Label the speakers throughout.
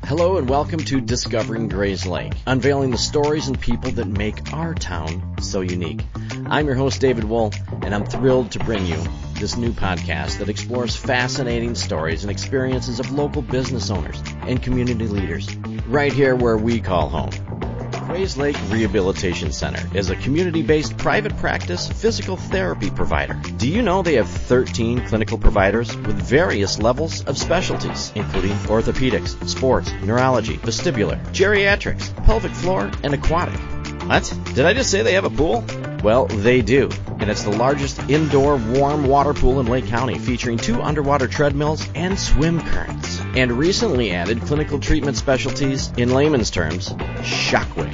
Speaker 1: Hello and welcome to Discovering Grays Lake, unveiling the stories and people that make our town so unique. I'm your host, David Wool, and I'm thrilled to bring you this new podcast that explores fascinating stories and experiences of local business owners and community leaders, right here where we call home. Grays Lake Rehabilitation Center is a community-based private practice physical therapy provider. Do you know they have 13 clinical providers with various levels of specialties, including orthopedics, sports, neurology, vestibular, geriatrics, pelvic floor, and aquatic? What? Did I just say they have a pool? Well, they do, and it's the largest indoor warm water pool in Lake County, featuring 2 underwater treadmills and swim currents. And recently added clinical treatment specialties, in layman's terms, shockwave.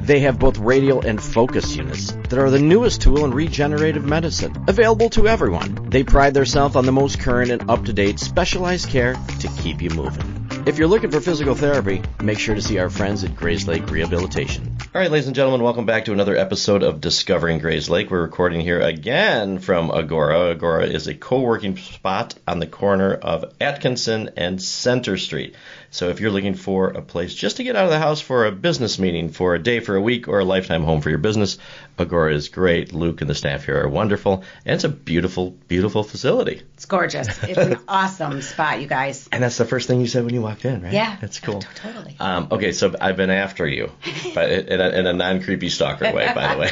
Speaker 1: They have both radial and focus units that are the newest tool in regenerative medicine, available to everyone. They pride themselves on the most current and up-to-date specialized care to keep you moving. If you're looking for physical therapy, make sure to see our friends at Grays Lake Rehabilitation. All right, ladies and gentlemen, welcome back to another episode of Discovering Grays Lake. We're recording here again from Agora. Agora is a co-working spot on the corner of Atkinson and Center Street. So if you're looking for a place just to get out of the house for a business meeting, for a day, for a week, or a lifetime home for your business, Agora is great. Luke and the staff here are wonderful, and it's a beautiful, beautiful facility.
Speaker 2: It's gorgeous. It's an awesome spot, you guys.
Speaker 1: And that's the first thing you said when you walked in, right?
Speaker 2: Yeah.
Speaker 1: That's cool.
Speaker 2: Totally.
Speaker 1: Okay, so I've been after you, but in a non-creepy stalker way, by the way.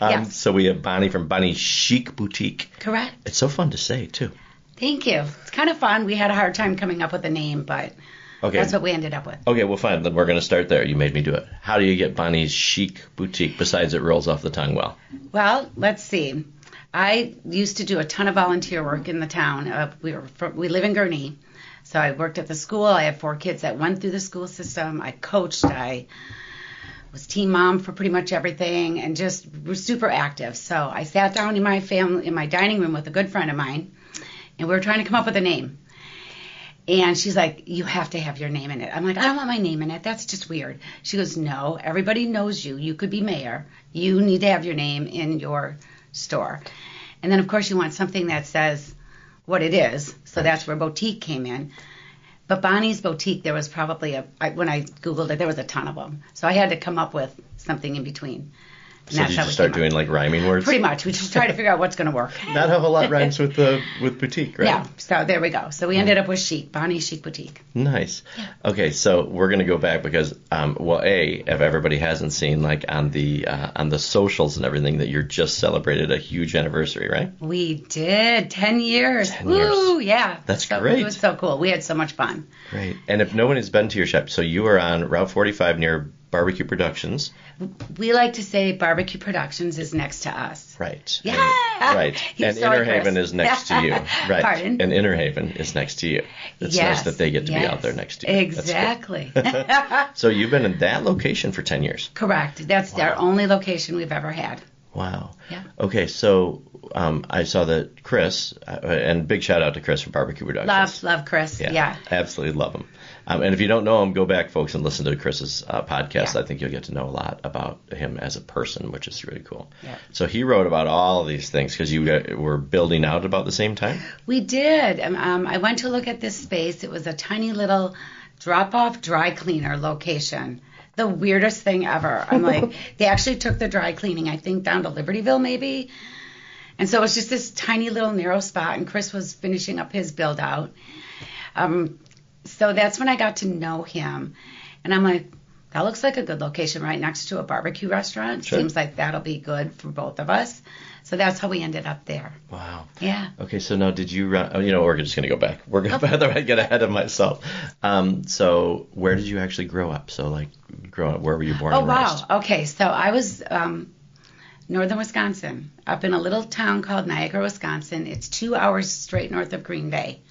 Speaker 2: Yes.
Speaker 1: So we have Bonnie from Bonnie's Chic Boutique.
Speaker 2: Correct.
Speaker 1: It's so fun to say, too.
Speaker 2: Thank you. It's kind of fun. We had a hard time coming up with a name, but that's what we ended up with.
Speaker 1: Okay, well, fine. Then we're going to start there. You made me do it. How do you get Bonnie's Chic Boutique, besides it rolls off the tongue well?
Speaker 2: Well, let's see. I used to do a ton of volunteer work in the town. We live in Gurnee, so I worked at the school. I had 4 kids that went through the school system. I coached. I was team mom for pretty much everything, and just was super active. So I sat down in my dining room with a good friend of mine, and we were trying to come up with a name. And she's like, you have to have your name in it. I'm like, I don't want my name in it. That's just weird. She goes, no, everybody knows you. You could be mayor. You need to have your name in your store. And then, of course, you want something that says what it is. So that's where boutique came in. But Bonnie's Boutique, there was probably when I Googled it, there was a ton of them. So I had to come up with something in between. And
Speaker 1: so did you just start doing like rhyming words?
Speaker 2: Pretty much. We just try to figure out what's going to work.
Speaker 1: Not a whole lot rhymes with boutique, right?
Speaker 2: Yeah. So there we go. So we ended up with Chic, Bonnie's Chic Boutique.
Speaker 1: Nice.
Speaker 2: Yeah.
Speaker 1: Okay, so we're going to go back because, if everybody hasn't seen, like on the socials and everything, that you're just celebrated a huge anniversary, right?
Speaker 2: We did. 10 years.
Speaker 1: 10 years.
Speaker 2: Woo, yeah.
Speaker 1: That's great.
Speaker 2: It was so cool. We had so much fun.
Speaker 1: Great. And if no one has been to your shop, so you are on Route 45 near Barbecue Productions.
Speaker 2: We like to say Barbecue Productions is next to us.
Speaker 1: Right.
Speaker 2: Yeah.
Speaker 1: Right. And Inner Haven is next to you. Right.
Speaker 2: Pardon?
Speaker 1: And Inner Haven is next to you. It's nice that they get to be out there next to you.
Speaker 2: Exactly.
Speaker 1: So you've been in that location for 10 years.
Speaker 2: Correct. That's our only location we've ever had.
Speaker 1: Wow.
Speaker 2: Yeah.
Speaker 1: Okay, so I saw that Chris, and big shout out to Chris from Barbecue Productions.
Speaker 2: Love Chris. Yeah.
Speaker 1: Absolutely love him. And if you don't know him, go back, folks, and listen to Chris's podcast. Yeah. I think you'll get to know a lot about him as a person, which is really cool.
Speaker 2: Yeah.
Speaker 1: So he wrote about all of these things because you were building out about the same time?
Speaker 2: We did. I went to look at this space. It was a tiny little drop-off dry cleaner location. The weirdest thing ever. I'm like, they actually took the dry cleaning, I think, down to Libertyville maybe. And so it was just this tiny little narrow spot, and Chris was finishing up his build out. So that's when I got to know him. And I'm like, that looks like a good location right next to a barbecue restaurant.
Speaker 1: Sure.
Speaker 2: Seems like that'll be good for both of us. So that's how we ended up there.
Speaker 1: Wow.
Speaker 2: Yeah.
Speaker 1: Okay, so now did you run, we're just going to go back. We're going to get ahead of myself. So where did you actually grow up? So where were you born and raised?
Speaker 2: Wow. Okay, so I was northern Wisconsin, up in a little town called Niagara, Wisconsin. It's 2 hours straight north of Green Bay,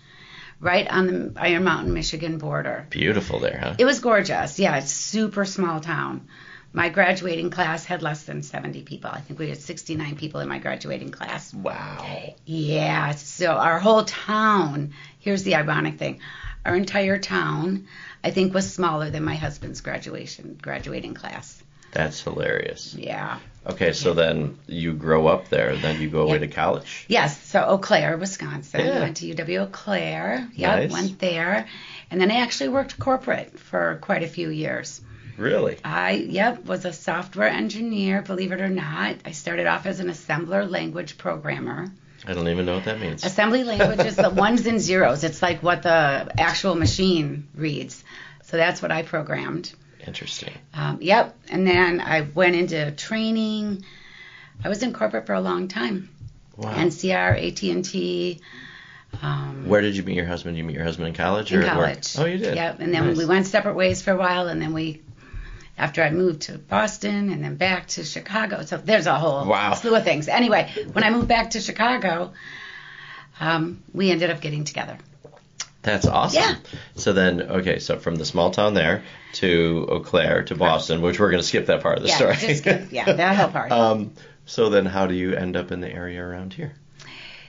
Speaker 2: right on the Iron Mountain, Michigan border.
Speaker 1: Beautiful there, huh?
Speaker 2: It was gorgeous. Yeah, it's super small town. My graduating class had less than 70 people. I think we had 69 people in my graduating class.
Speaker 1: Wow.
Speaker 2: Yeah, so our whole town, here's the ironic thing, our entire town, I think, was smaller than my husband's graduating class.
Speaker 1: That's hilarious.
Speaker 2: Yeah.
Speaker 1: Okay, so then you grow up there, and then you go away to college?
Speaker 2: Yes, so Eau Claire, Wisconsin.
Speaker 1: Yeah.
Speaker 2: I went to UW Eau Claire. Yep,
Speaker 1: Nice.
Speaker 2: went there. And then I actually worked corporate for quite a few years.
Speaker 1: Really?
Speaker 2: I was a software engineer, believe it or not. I started off as an assembler language programmer.
Speaker 1: I don't even know what that means.
Speaker 2: Assembly language is the ones and zeros. It's like what the actual machine reads. So that's what I programmed.
Speaker 1: Interesting.
Speaker 2: And then I went into training. I was in corporate for a long time.
Speaker 1: Wow.
Speaker 2: NCR, AT&T.
Speaker 1: Where did you meet your husband? You meet your husband in college?
Speaker 2: In college.
Speaker 1: Oh, you did?
Speaker 2: Yep. And then we went separate ways for a while, and then after I moved to Boston and then back to Chicago. So there's a whole slew of things. Anyway, when I moved back to Chicago, we ended up getting together.
Speaker 1: That's awesome.
Speaker 2: Yeah.
Speaker 1: So then, so from the small town there to Eau Claire to Boston, which we're going to skip that part of the story.
Speaker 2: That whole part.
Speaker 1: So then how do you end up in the area around here?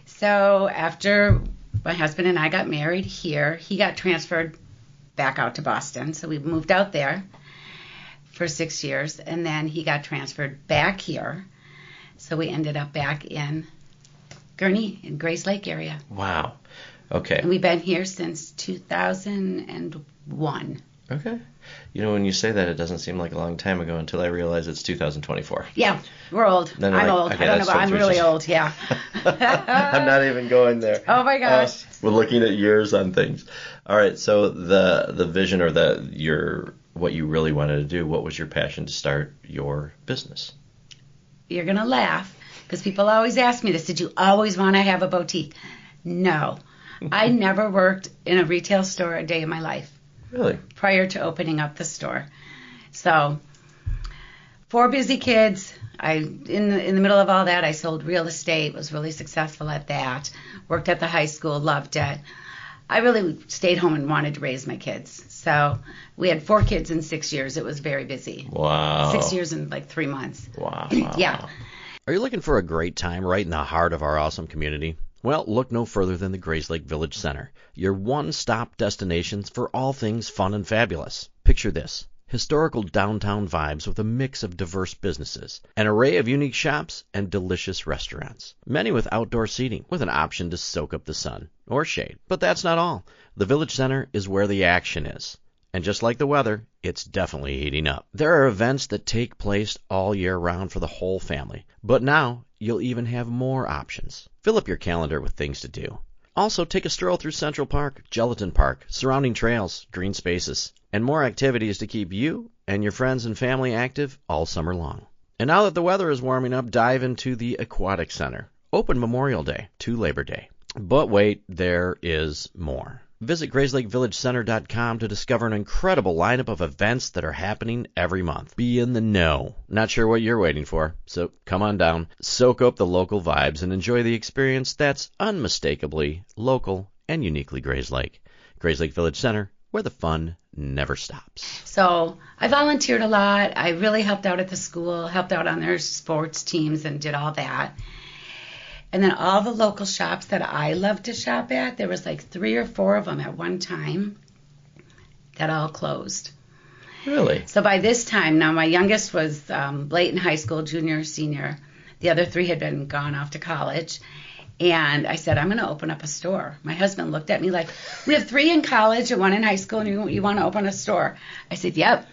Speaker 2: So after my husband and I got married here, he got transferred back out to Boston. So we moved out there for 6 years, and then he got transferred back here. So we ended up back in Gurnee, in Grays Lake area.
Speaker 1: Wow. Okay.
Speaker 2: And we've been here since 2001.
Speaker 1: Okay. You know, when you say that, it doesn't seem like a long time ago until I realize it's 2024.
Speaker 2: Yeah, we're old. I'm old.
Speaker 1: Okay,
Speaker 2: I don't know, but I'm really old, yeah.
Speaker 1: I'm not even going there.
Speaker 2: Oh, my gosh.
Speaker 1: We're looking at years on things. All right, so the vision or what you really wanted to do, what was your passion to start your business?
Speaker 2: You're going to laugh because people always ask me this. Did you always want to have a boutique? No. I never worked in a retail store a day in my life.
Speaker 1: Really?
Speaker 2: Prior to opening up the store. So, 4 busy kids. In the middle of all that, I sold real estate, was really successful at that. Worked at the high school, loved it. I really stayed home and wanted to raise my kids. So, we had 4 kids in 6 years. It was very busy.
Speaker 1: Wow.
Speaker 2: 6 years and like 3 months.
Speaker 1: Wow.
Speaker 2: Yeah.
Speaker 1: Are you looking for a great time right in the heart of our awesome community? Well, look no further than the Grays Lake Village Center, your one-stop destinations for all things fun and fabulous. Picture this: historical downtown vibes with a mix of diverse businesses, an array of unique shops, and delicious restaurants. Many with outdoor seating, with an option to soak up the sun or shade. But that's not all. The Village Center is where the action is. And just like the weather, it's definitely heating up. There are events that take place all year round for the whole family. But now, you'll even have more options. Fill up your calendar with things to do. Also, take a stroll through Central Park, Gelatin Park, surrounding trails, green spaces, and more activities to keep you and your friends and family active all summer long. And now that the weather is warming up, dive into the Aquatic Center. Open Memorial Day to Labor Day. But wait, there is more. Visit GraysLakeVillageCenter.com to discover an incredible lineup of events that are happening every month. Be in the know. Not sure what you're waiting for, so come on down, soak up the local vibes, and enjoy the experience that's unmistakably local and uniquely Grays Lake. Grays Lake Village Center, where the fun never stops.
Speaker 2: So I volunteered a lot. I really helped out at the school, helped out on their sports teams and did all that. And then all the local shops that I love to shop at, there was like 3 or 4 of them at one time that all closed.
Speaker 1: Really?
Speaker 2: So by this time, now my youngest was late in high school, junior, senior. The other 3 had been gone off to college. And I said, I'm going to open up a store. My husband looked at me like, we have 3 in college and 1 in high school, and you want to open a store? I said, yep.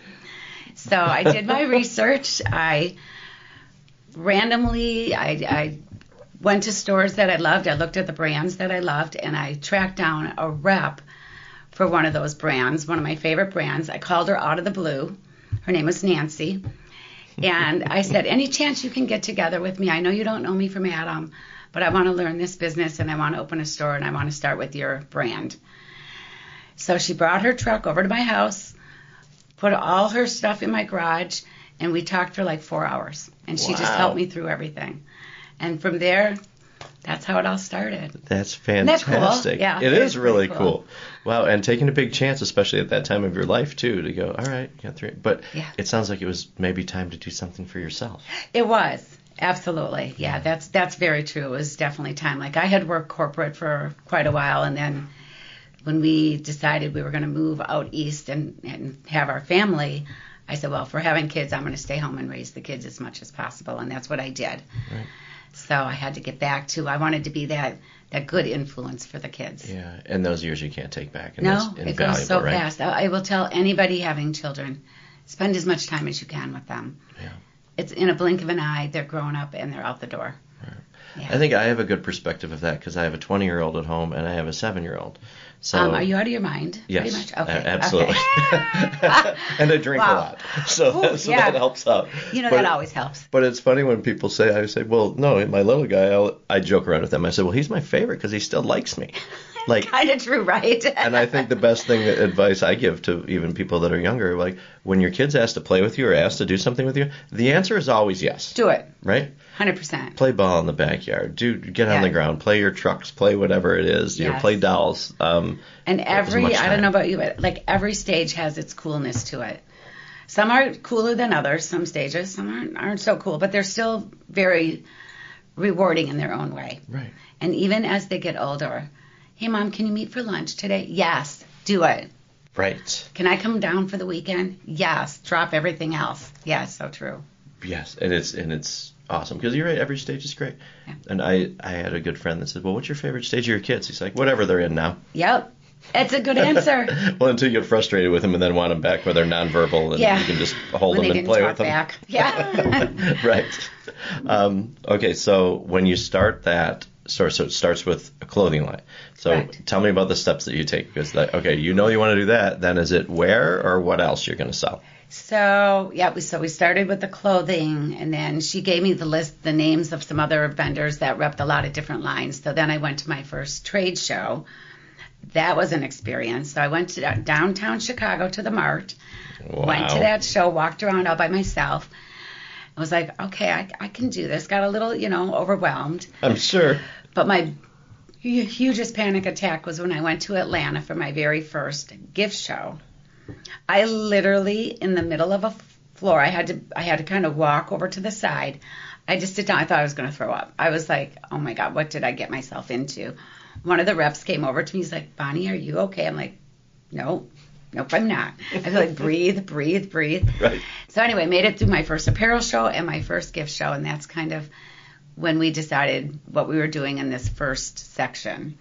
Speaker 2: So I did my research. I went to stores that I loved. I looked at the brands that I loved, and I tracked down a rep for one of those brands, one of my favorite brands. I called her out of the blue. Her name was Nancy. And I said, any chance you can get together with me? I know you don't know me from Adam, but I want to learn this business, and I want to open a store, and I want to start with your brand. So she brought her truck over to my house, put all her stuff in my garage, and we talked for like 4 hours. And she just helped me through everything. And from there, that's how it all started.
Speaker 1: That's fantastic.
Speaker 2: Isn't that cool? Yeah,
Speaker 1: it is really cool. Wow, and taking a big chance, especially at that time of your life, too, to go, all right, you got 3. But It sounds like it was maybe time to do something for yourself.
Speaker 2: It was. Absolutely. Yeah, that's very true. It was definitely time. Like, I had worked corporate for quite a while, and then when we decided we were going to move out east and have our family, I said, well, if we're having kids, I'm going to stay home and raise the kids as much as possible. And that's what I did.
Speaker 1: Right.
Speaker 2: So I had to get back to, I wanted to be that good influence for the kids.
Speaker 1: Yeah, and those years you can't take back. And
Speaker 2: No,
Speaker 1: that's
Speaker 2: it
Speaker 1: invaluable,
Speaker 2: goes so
Speaker 1: right?
Speaker 2: fast. I will tell anybody having children, spend as much time as you can with them.
Speaker 1: Yeah.
Speaker 2: It's in a blink of an eye, they're grown up and they're out the door.
Speaker 1: Right.
Speaker 2: Yeah.
Speaker 1: I think I have a good perspective of that because I have a 20-year-old at home and I have a 7-year-old. So
Speaker 2: are you out of your mind?
Speaker 1: yes,
Speaker 2: Pretty much? Okay.
Speaker 1: Absolutely.
Speaker 2: Okay.
Speaker 1: And I drink a lot, so that helps out.
Speaker 2: That always helps.
Speaker 1: But it's funny when people say, I say, well, no, my little guy, I joke around with him. I say, well, he's my favorite because he still likes me. Like,
Speaker 2: kind of true, right?
Speaker 1: And I think the best advice I give to even people that are younger, like when your kids ask to play with you or ask to do something with you, the answer is always yes.
Speaker 2: Do it.
Speaker 1: Right?
Speaker 2: 100%.
Speaker 1: Play ball in the backyard. Get on the ground. Play your trucks. Play whatever it is.
Speaker 2: Yes.
Speaker 1: Play dolls.
Speaker 2: And I don't know about you, but like every stage has its coolness to it. Some are cooler than others, some stages. Some aren't so cool, but they're still very rewarding in their own way.
Speaker 1: Right.
Speaker 2: And even as they get older, hey, Mom, can you meet for lunch today? Yes, do it.
Speaker 1: Right.
Speaker 2: Can I come down for the weekend? Yes. Drop everything else. Yes, so true.
Speaker 1: Yes, and it's awesome because you're right. Every stage is great.
Speaker 2: Yeah.
Speaker 1: And I had a good friend that said, well, what's your favorite stage of your kids? He's like, whatever they're in now.
Speaker 2: Yep. It's a good answer.
Speaker 1: Well, until you get frustrated with them and then want them back where they're nonverbal and you can just hold them and play with them.
Speaker 2: Back. Yeah.
Speaker 1: Right. Okay, so when you start that, so it starts with a clothing line. So
Speaker 2: Correct.
Speaker 1: Tell me about the steps that you take because, you want to do that. Then is it where or what else you're going to sell?
Speaker 2: So we started with the clothing, and then she gave me the names of some other vendors that repped a lot of different lines. So then I went to my first trade show. That was an experience. So I went to downtown Chicago to the Mart, went to that show, walked around all by myself. I was like, okay, I can do this. Got a little, overwhelmed.
Speaker 1: I'm sure.
Speaker 2: But my hugest panic attack was when I went to Atlanta for my very first gift show. I literally, in the middle of a floor, I had to kind of walk over to the side. I just sit down. I thought I was going to throw up. I was like, oh my God, what did I get myself into? One of the reps came over to me. He's like, Bonnie, are you okay? I'm like, nope, I'm not. I feel like breathe.
Speaker 1: Right.
Speaker 2: So anyway, made it through my first apparel show and my first gift show, and that's kind of when we decided what we were doing in this first section.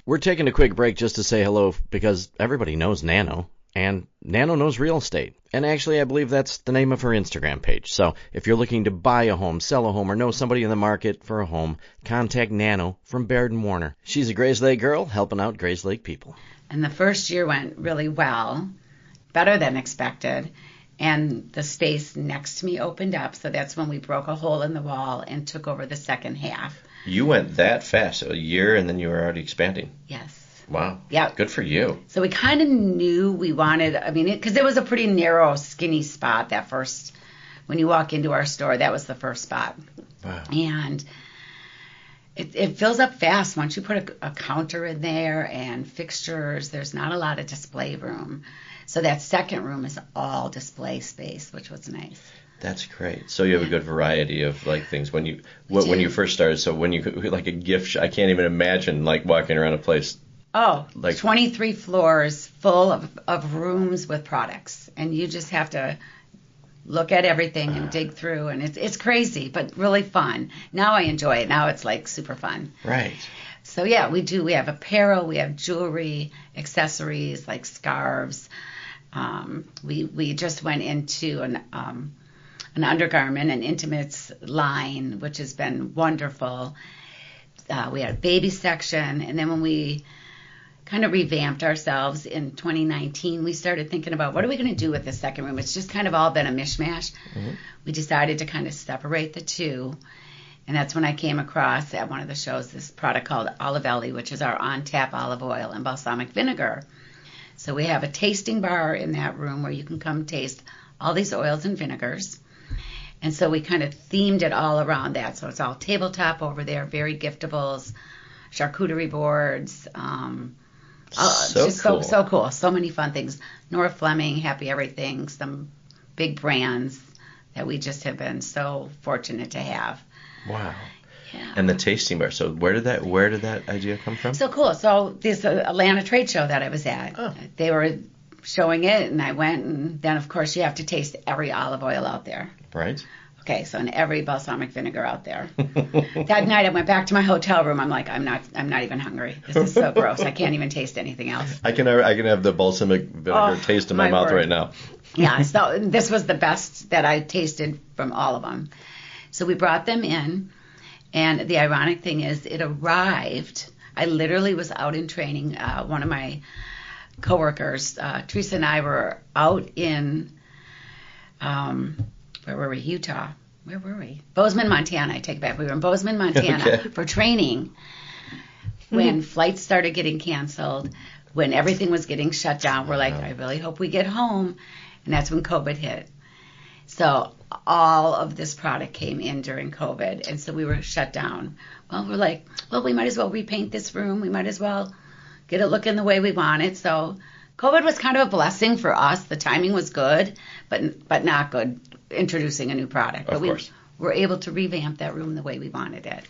Speaker 1: We're taking a quick break just to say hello because everybody knows Nano. And Nano knows real estate. And actually, I believe that's the name of her Instagram page. So if you're looking to buy a home, sell a home, or know somebody in the market for a home, contact Nano from Baird & Warner. She's a Grayslake girl helping out Grayslake people.
Speaker 2: And the first year went really well, better than expected. And the space next to me opened up. So that's when we broke a hole in the wall and took over the second half.
Speaker 1: You went that fast, a year, and then you were already expanding.
Speaker 2: Yes.
Speaker 1: Wow.
Speaker 2: Yeah.
Speaker 1: Good for you.
Speaker 2: So we kind of knew we wanted, because it was a pretty narrow, skinny spot that first, when you walk into our store, that was the first spot.
Speaker 1: Wow.
Speaker 2: And it fills up fast once you put a counter in there and fixtures. There's not a lot of display room. So that second room is all display space, which was nice.
Speaker 1: That's great. So you have a good variety of things when you first started. So when you like a gift, I can't even imagine walking around a place.
Speaker 2: Oh, 23 floors full of rooms with products, and you just have to look at everything and dig through, and it's crazy, but really fun. Now I enjoy it. Now it's super fun.
Speaker 1: Right. So
Speaker 2: yeah, we have apparel, we have jewelry, accessories like scarves. We just went into an undergarment, an intimates line, which has been wonderful. We had a baby section, and then when we kind of revamped ourselves in 2019, we started thinking about what are we going to do with the second room. It's just kind of all been a mishmash. Mm-hmm. We decided to kind of separate the two, and that's when I came across at one of the shows this product called Olivelli, which is our on-tap olive oil and balsamic vinegar. So we have a tasting bar in that room where you can come taste all these oils and vinegars. And so we kind of themed it all around that. So it's all tabletop over there, very giftables, charcuterie boards. So cool. So many fun things. Nora Fleming, Happy Everything, some big brands that we just have been so fortunate to have.
Speaker 1: Wow.
Speaker 2: Yeah.
Speaker 1: And the tasting bar. So where did that idea come from?
Speaker 2: So cool. So this Atlanta trade show that I was at, they were showing it, and I went, and then, of course, you have to taste every olive oil out there.
Speaker 1: Right.
Speaker 2: Okay, so and every balsamic vinegar out there. That night, I went back to my hotel room. I'm like, I'm not even hungry. This is so gross. I can't even taste anything else.
Speaker 1: I can have the balsamic vinegar taste in my mouth right now.
Speaker 2: Yeah, so this was the best that I tasted from all of them. So we brought them in, and the ironic thing is it arrived. I literally was out in training. One of my coworkers, Teresa and I were out in, where were we? Utah. Where were we? Bozeman, Montana. I take it back. We were in Bozeman, Montana for training when flights started getting canceled, when everything was getting shut down. We're like, I really hope we get home. And that's when COVID hit. So all of this product came in during COVID, and so we were shut down. Well, we're like, well, we might as well repaint this room. We might as well get it looking the way we want it. So COVID was kind of a blessing for us. The timing was good, but not good introducing a new product. But we were able to revamp that room the way we wanted it.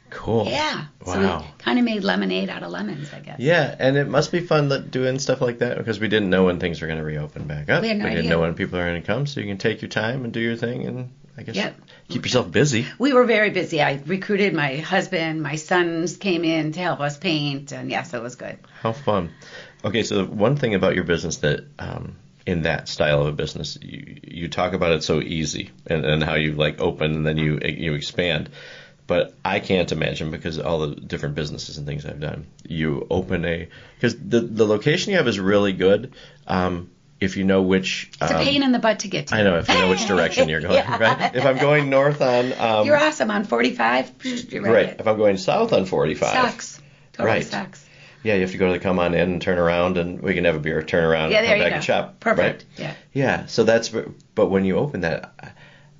Speaker 1: Cool.
Speaker 2: Yeah.
Speaker 1: Wow.
Speaker 2: So we kind of made lemonade out of lemons, I guess.
Speaker 1: Yeah, and it must be fun doing stuff like that because we didn't know when things were going to reopen back up.
Speaker 2: We had no idea.
Speaker 1: Didn't know when people are going to come, so you can take your time and do your thing and I guess keep yourself busy.
Speaker 2: We were very busy. I recruited my husband. My sons came in to help us paint, and yes, it was good.
Speaker 1: How fun. Okay, so one thing about your business that in that style of a business, you talk about it so easy and how you like open and then you expand. But I can't imagine because all the different businesses and things I've done. You open because the location you have is really good. If you know which...
Speaker 2: It's a pain in the butt to get to.
Speaker 1: I know, if you know which direction you're going, right? If I'm going north on...
Speaker 2: you're awesome. On 45, you're
Speaker 1: right. If I'm going south on 45...
Speaker 2: Sucks. Totally sucks.
Speaker 1: Yeah, you have to go to the come on in and turn around, and we can have a beer, turn around, and come back and shop.
Speaker 2: Perfect.
Speaker 1: Right? Yeah, so that's... But when you open that...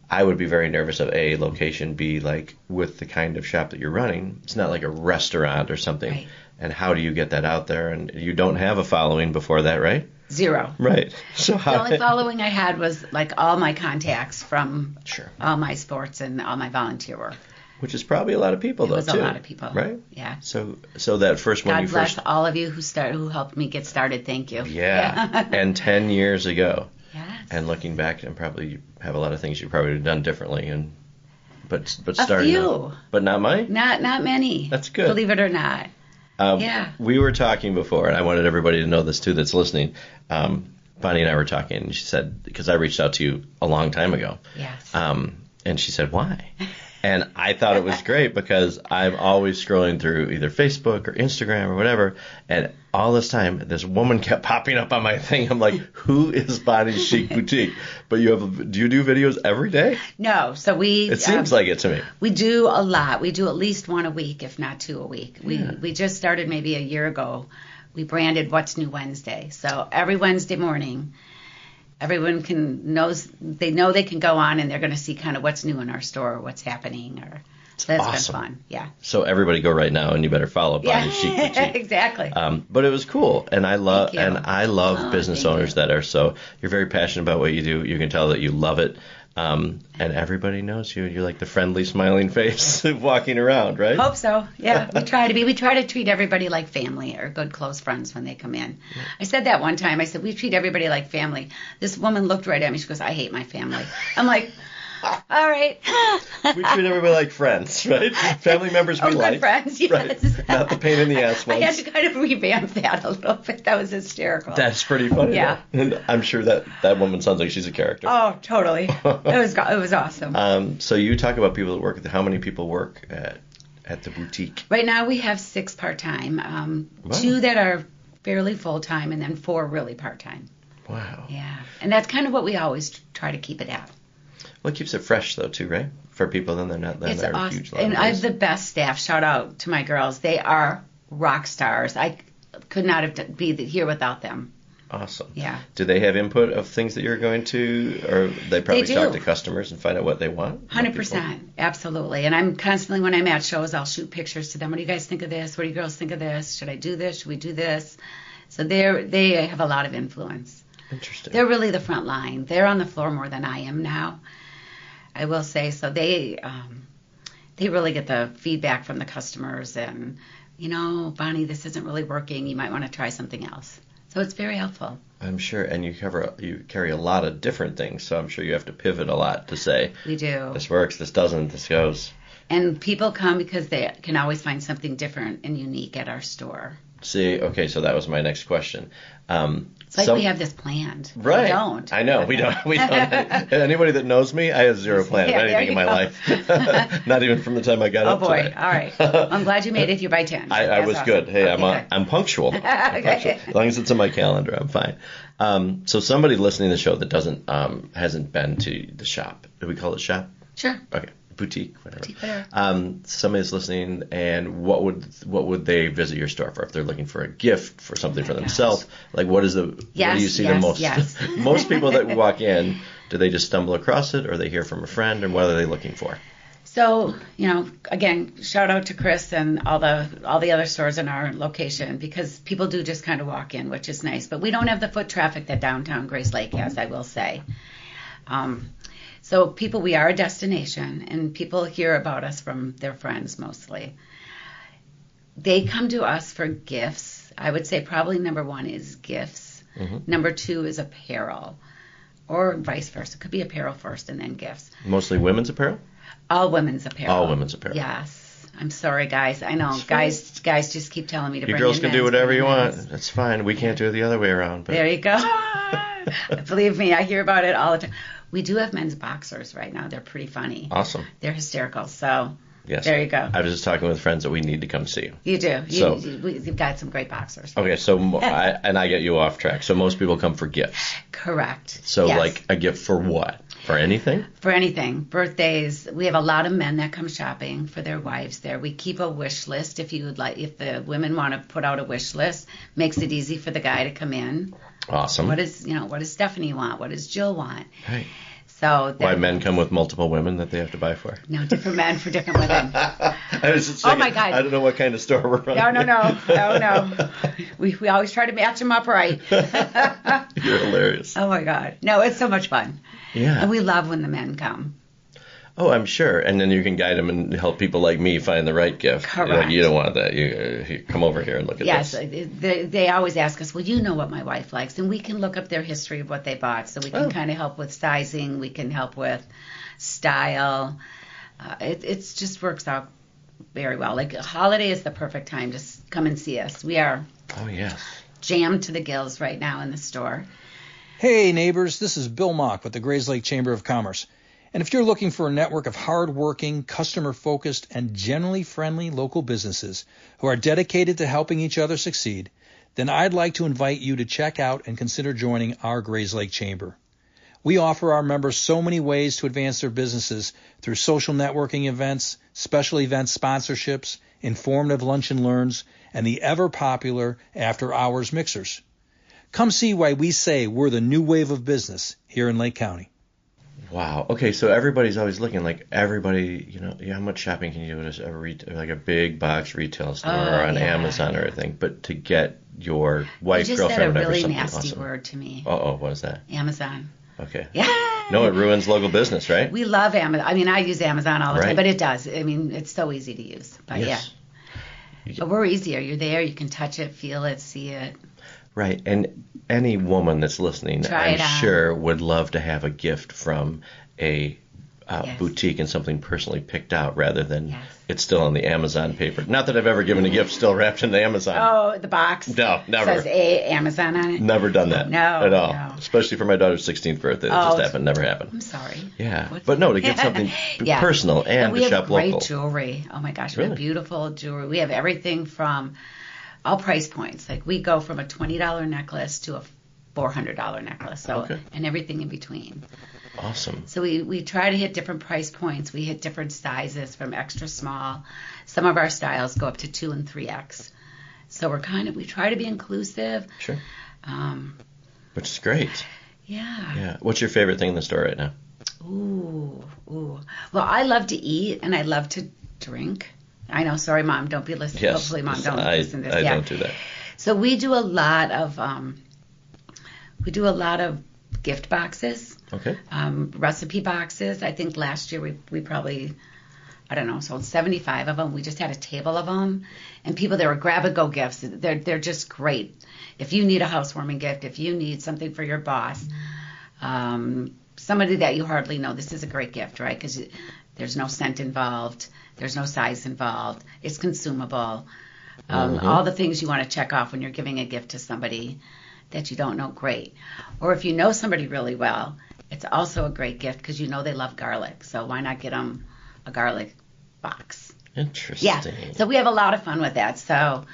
Speaker 1: I would be very nervous of A, location, B, like with the kind of shop that you're running. It's not like a restaurant or something.
Speaker 2: Right.
Speaker 1: And how do you get that out there? And you don't have a following before that, right?
Speaker 2: Zero.
Speaker 1: Right. So
Speaker 2: the only following I had was like all my contacts from all my sports and all my volunteer work.
Speaker 1: Which is probably a lot of people,
Speaker 2: It was a lot of people.
Speaker 1: Right?
Speaker 2: Yeah.
Speaker 1: So that first one
Speaker 2: God bless all of you who helped me get started. Thank you.
Speaker 1: Yeah. And 10 years ago.
Speaker 2: Yes.
Speaker 1: And looking back, and probably have a lot of things you probably would have done differently, but starting.
Speaker 2: A few.
Speaker 1: But not mine?
Speaker 2: Not many.
Speaker 1: That's good.
Speaker 2: Believe it or not.
Speaker 1: We were talking before, and I wanted everybody to know this too that's listening. Bonnie and I were talking, and she said, because I reached out to you a long time ago.
Speaker 2: Yes.
Speaker 1: And she said, why? And I thought it was great because I'm always scrolling through either Facebook or Instagram or whatever, and all this time this woman kept popping up on my thing. I'm like, who is Bonnie's Chic Boutique? But do you do videos every day?
Speaker 2: No. So
Speaker 1: it seems like it to me.
Speaker 2: We do a lot. We do at least one a week, if not two a week. We just started maybe a year ago. We branded What's New Wednesday. So every Wednesday morning, everyone they know they can go on and they're going to see kind of what's new in our store, what's happening, so that's
Speaker 1: awesome.
Speaker 2: been fun. Yeah.
Speaker 1: So everybody go right now, and you better follow Bonnie's Chic Boutique.
Speaker 2: Exactly.
Speaker 1: But it was cool, and I love business owners that are you're very passionate about what you do. You can tell that you love it. And everybody knows you. You're like the friendly, smiling face walking around, right?
Speaker 2: Hope so. Yeah, we try to be. We try to treat everybody like family or good, close friends when they come in. Yeah. I said that one time. I said, we treat everybody like family. This woman looked right at me. She goes, I hate my family. I'm like, all right.
Speaker 1: We treat everybody like friends, right? Family members we like.
Speaker 2: Good friends, yes.
Speaker 1: Right. Not the pain in the ass ones.
Speaker 2: I had to kind of revamp that a little bit. That was hysterical.
Speaker 1: That's pretty funny.
Speaker 2: Yeah.
Speaker 1: Though. And I'm sure that woman sounds like she's a character.
Speaker 2: Oh, totally. It was awesome.
Speaker 1: So you talk about people that work how many people work at the boutique?
Speaker 2: Right now we have 6 part-time, 2 that are fairly full-time, and then 4 really part-time.
Speaker 1: Wow.
Speaker 2: Yeah. And that's kind of what we always try to keep it at.
Speaker 1: Well, it keeps it fresh, though, too, right? For people, then they're
Speaker 2: awesome.
Speaker 1: huge.
Speaker 2: And I have the best staff. Shout out to my girls. They are rock stars. I could not have been here without them.
Speaker 1: Awesome.
Speaker 2: Yeah.
Speaker 1: Do they have input of things that you're going to, or they probably talk to customers and find out what they want?
Speaker 2: 100%. Absolutely. And I'm constantly, when I'm at shows, I'll shoot pictures to them. What do you guys think of this? What do you girls think of this? Should I do this? Should we do this? So they have a lot of influence.
Speaker 1: Interesting.
Speaker 2: They're really the front line. They're on the floor more than I am now, I will say. So they really get the feedback from the customers and, Bonnie, this isn't really working. You might want to try something else. So it's very helpful.
Speaker 1: I'm sure, and you carry a lot of different things, so I'm sure you have to pivot a lot to say,
Speaker 2: We do.
Speaker 1: this works, this doesn't, this goes.
Speaker 2: And people come because they can always find something different and unique at our store.
Speaker 1: See, okay, so that was my next question.
Speaker 2: It's like we have this planned.
Speaker 1: Right.
Speaker 2: We don't.
Speaker 1: I know, we don't. Anybody that knows me, I have zero plan of anything in my life. Not even from the time I got up today.
Speaker 2: Oh, boy. All right. I'm glad you made it here by 10.
Speaker 1: I was
Speaker 2: awesome.
Speaker 1: good. Hey,
Speaker 2: Okay,
Speaker 1: I'm punctual. I'm punctual. As long as it's in my calendar, I'm fine. So somebody listening to the show that hasn't been to the shop, do we call it shop?
Speaker 2: Sure.
Speaker 1: Okay. Boutique, whatever.
Speaker 2: Boutique, whatever.
Speaker 1: Somebody's listening, and what would they visit your store for if they're looking for a gift, for something for themselves? Like, what do you see the most?
Speaker 2: Yes.
Speaker 1: Most people that walk in, do they just stumble across it, or they hear from a friend, and what are they looking for?
Speaker 2: So, again, shout out to Chris and all the other stores in our location, because people do just kind of walk in, which is nice. But we don't have the foot traffic that downtown Grace Lake has, I will say. So we are a destination, and people hear about us from their friends mostly. They come to us for gifts. I would say probably number one is gifts. Mm-hmm. Number two is apparel, or vice versa. It could be apparel first and then gifts.
Speaker 1: Mostly women's apparel?
Speaker 2: All women's apparel.
Speaker 1: All women's apparel.
Speaker 2: Yes. I'm sorry, guys. I know. Guys just keep telling me to bring in
Speaker 1: girls can do whatever you want.
Speaker 2: men's.
Speaker 1: That's fine. We can't do it the other way around. But.
Speaker 2: There you go. Believe me, I hear about it all the time. We do have men's boxers right now. They're pretty funny.
Speaker 1: Awesome.
Speaker 2: They're hysterical. So
Speaker 1: yes.
Speaker 2: There you go.
Speaker 1: I was just talking with friends that we need to come see you.
Speaker 2: You do. You've got some great boxers.
Speaker 1: Okay, so I get you off track. So most people come for gifts.
Speaker 2: Correct.
Speaker 1: So
Speaker 2: yes.
Speaker 1: like a gift for what? For anything?
Speaker 2: For anything. Birthdays. We have a lot of men that come shopping for their wives there. We keep a wish list if the women want to put out a wish list. Makes it easy for the guy to come in.
Speaker 1: Awesome.
Speaker 2: What does Stephanie want? What does Jill want?
Speaker 1: Right.
Speaker 2: So
Speaker 1: why men come with multiple women that they have to buy for?
Speaker 2: No, different men for different women.
Speaker 1: I was just saying,
Speaker 2: oh my God!
Speaker 1: I don't know what kind of store we're running.
Speaker 2: No. We always try to match them up right.
Speaker 1: You're hilarious.
Speaker 2: Oh my God! No, it's so much fun.
Speaker 1: Yeah.
Speaker 2: And we love when the men come.
Speaker 1: Oh, I'm sure. And then you can guide them and help people like me find the right gift.
Speaker 2: Correct.
Speaker 1: You don't want that. You come over here and look at
Speaker 2: this.
Speaker 1: Yes,
Speaker 2: they always ask us, well, you know what my wife likes. And we can look up their history of what they bought. So we can kind of help with sizing. We can help with style. It just works out very well. Like, a holiday is the perfect time to come and see us. We are jammed to the gills right now in the store.
Speaker 3: Hey, neighbors. This is Bill Mock with the Grays Lake Chamber of Commerce. And if you're looking for a network of hard-working, customer-focused, and generally friendly local businesses who are dedicated to helping each other succeed, then I'd like to invite you to check out and consider joining our Grays Lake Chamber. We offer our members so many ways to advance their businesses through social networking events, special event sponsorships, informative lunch and learns, and the ever-popular after-hours mixers. Come see why we say we're the new wave of business here in Lake County.
Speaker 1: Wow. Okay, so everybody's always looking, like everybody, how much shopping can you do at like a big box retail store or on Amazon or anything? But to get your wife, girlfriend, whatever,
Speaker 2: you just said a really
Speaker 1: something
Speaker 2: nasty
Speaker 1: awesome.
Speaker 2: word to me.
Speaker 1: What is that?
Speaker 2: Amazon.
Speaker 1: Okay.
Speaker 2: Yeah.
Speaker 1: No, it ruins local business, right?
Speaker 2: We love Amazon. I mean, I use Amazon all the time,
Speaker 1: Right.
Speaker 2: but it does. I mean, it's so easy to use. But
Speaker 1: yes.
Speaker 2: But we're easier. You're there. You can touch it, feel it, see it.
Speaker 1: Right. And any woman that's listening, I'm sure, would love to have a gift from a boutique and something personally picked out rather than it's still on the Amazon paper. Not that I've ever given a gift still wrapped in the Amazon.
Speaker 2: Oh, the box.
Speaker 1: No, never.
Speaker 2: Says Amazon on it.
Speaker 1: Never done that.
Speaker 2: No.
Speaker 1: At all.
Speaker 2: No.
Speaker 1: Especially for my daughter's 16th birthday. That just happened. Never happened.
Speaker 2: I'm sorry.
Speaker 1: Yeah. But no, to get something personal and to shop local.
Speaker 2: We have great jewelry. Oh my gosh, we have beautiful jewelry. We have everything from all price points. Like, we go from a $20 necklace to a $400 necklace. So and everything in between.
Speaker 1: Awesome.
Speaker 2: So we try to hit different price points. We hit different sizes from extra small. Some of our styles go up to 2 and 3X. So we try to be inclusive.
Speaker 1: Sure. Which is great.
Speaker 2: Yeah.
Speaker 1: Yeah. What's your favorite thing in the store right now?
Speaker 2: Ooh. Well, I love to eat and I love to drink. I know. Sorry, Mom. Don't be listening.
Speaker 1: Yes.
Speaker 2: Hopefully, Mom, don't listen to this.
Speaker 1: I don't do that.
Speaker 2: So we do a lot of gift boxes.
Speaker 1: Okay.
Speaker 2: Recipe boxes. I think last year we probably I don't know, sold 75 of them. We just had a table of them, and people, they were grab-and-go gifts. They're just great. If you need a housewarming gift, if you need something for your boss, somebody that you hardly know, this is a great gift, right? Because there's no scent involved, there's no size involved, it's consumable. All the things you want to check off when you're giving a gift to somebody that you don't know, great. Or if you know somebody really well, it's also a great gift because you know they love garlic. So why not get them a garlic box?
Speaker 1: Interesting.
Speaker 2: Yeah. So we have a lot of fun with that. So,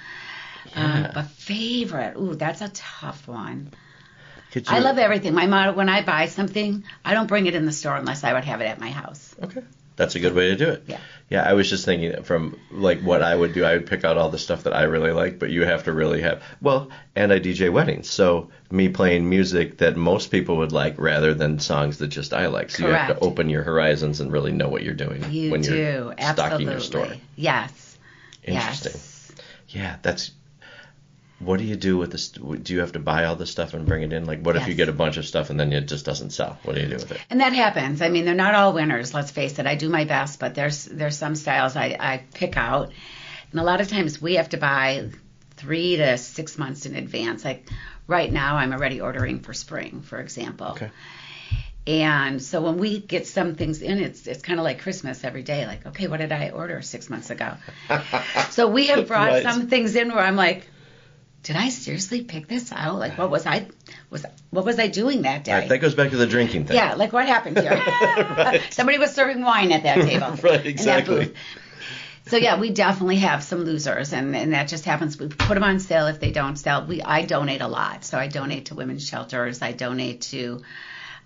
Speaker 2: a favorite. Ooh, that's a tough one. I love everything. My motto, when I buy something, I don't bring it in the store unless I would have it at my house.
Speaker 1: Okay. That's a good way to do it.
Speaker 2: Yeah.
Speaker 1: Yeah, I was just thinking that from like what I would do, I would pick out all the stuff that I really like, but you have to really have, and I DJ weddings. So me playing music that most people would like rather than songs that just I like. So
Speaker 2: Correct.
Speaker 1: You have to open your horizons and really know what you're doing when you're stocking your store.
Speaker 2: Yes.
Speaker 1: Interesting.
Speaker 2: Yes.
Speaker 1: Yeah, what do you do with this? Do you have to buy all this stuff and bring it in? Like, what if you get a bunch of stuff and then it just doesn't sell? What do you do with it?
Speaker 2: And that happens. I mean, they're not all winners, let's face it. I do my best, but there's some styles I pick out. And a lot of times we have to buy 3 to 6 months in advance. Like right now, I'm already ordering for spring, for example.
Speaker 1: Okay.
Speaker 2: And so when we get some things in, it's kind of like Christmas every day. Like, okay, what did I order 6 months ago? So we have brought some things in where I'm like, did I seriously pick this out? Like, what was I doing that day?
Speaker 1: Right, that goes back to the drinking thing.
Speaker 2: Yeah, like what happened here? Right. Somebody was serving wine at that table.
Speaker 1: Right, exactly.
Speaker 2: So yeah, we definitely have some losers, and that just happens. We put them on sale. If they don't sell, I donate a lot. So I donate to women's shelters. I donate to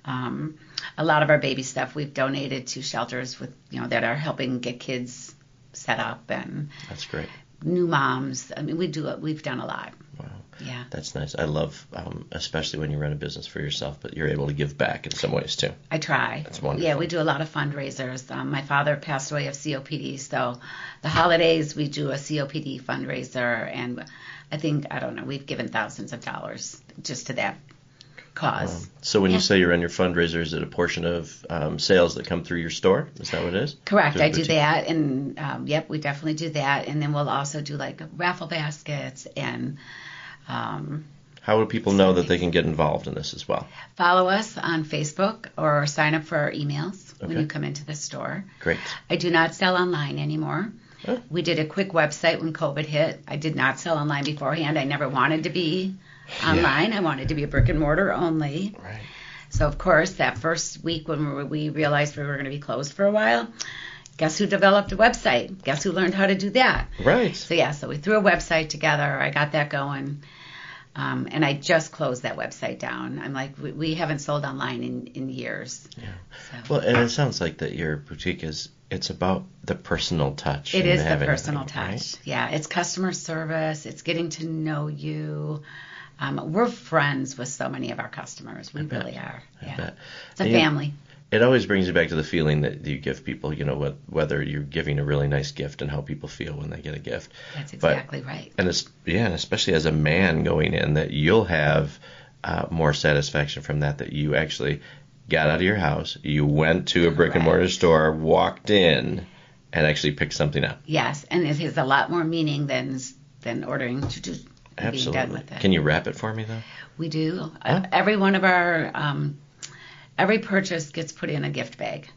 Speaker 2: a lot of our baby stuff. We've donated to shelters with that are helping get kids set up, and
Speaker 1: that's great.
Speaker 2: New moms. I mean, we've done a lot.
Speaker 1: Wow.
Speaker 2: Yeah.
Speaker 1: That's nice. I love, especially when you run a business for yourself, but you're able to give back in some ways too.
Speaker 2: I try.
Speaker 1: That's wonderful.
Speaker 2: Yeah, we do a lot of fundraisers. My father passed away of COPD, so the holidays we do a COPD fundraiser, and we've given thousands of dollars just to that cause.
Speaker 1: So when you say you run your fundraiser, is it a portion of sales that come through your store? Is that what it is?
Speaker 2: Correct. I do that, and we definitely do that, and then we'll also do like raffle baskets and.
Speaker 1: How do people know that they can get involved in this as well?
Speaker 2: Follow us on Facebook or sign up for our emails when you come into the store.
Speaker 1: Great.
Speaker 2: I do not sell online anymore. Oh. We did a quick website when COVID hit. I did not sell online beforehand. I never wanted to be online. I wanted to be a brick and mortar only. Right. So, of course, that first week when we realized we were going to be closed for a while, guess who developed a website? Guess who learned how to do that?
Speaker 1: Right.
Speaker 2: So we threw a website together. I got that going. And I just closed that website down. I'm like, we haven't sold online in years. Yeah. So.
Speaker 1: Well, and it sounds like that your boutique it's about the personal touch.
Speaker 2: It is the personal touch. Right? Yeah. It's customer service. It's getting to know you. We're friends with so many of our customers. We really are. I bet. It's a family.
Speaker 1: It always brings you back to the feeling that you give people, whether you're giving a really nice gift and how people feel when they get a gift.
Speaker 2: That's exactly right.
Speaker 1: And especially as a man going in, that you'll have more satisfaction from that you actually got out of your house, you went to a brick and mortar store, walked in, and actually picked something up.
Speaker 2: Yes, and it has a lot more meaning than ordering to do.
Speaker 1: Absolutely.
Speaker 2: Being done with it.
Speaker 1: Can you wrap it for me though?
Speaker 2: We do. Every one of our every purchase gets put in a gift bag,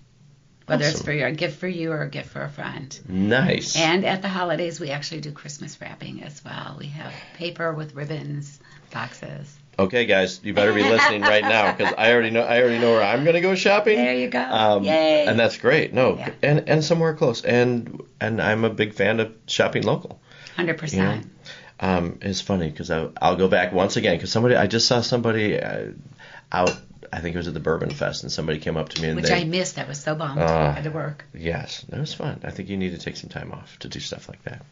Speaker 2: whether it's for a gift for you or a gift for a friend.
Speaker 1: Nice.
Speaker 2: And at the holidays, we actually do Christmas wrapping as well. We have paper with ribbons, boxes.
Speaker 1: Okay, guys, you better be listening right now because I already know where I'm going to go shopping.
Speaker 2: There you go. Yay.
Speaker 1: And that's great. No, and somewhere close. And I'm a big fan of shopping local.
Speaker 2: 100%.
Speaker 1: It's funny because I'll go back once again because I just saw somebody out. I think it was at the Bourbon Fest, and somebody came up to me.
Speaker 2: I missed. I was so bummed. I had to work.
Speaker 1: Yes, it was fun. I think you need to take some time off to do stuff like that.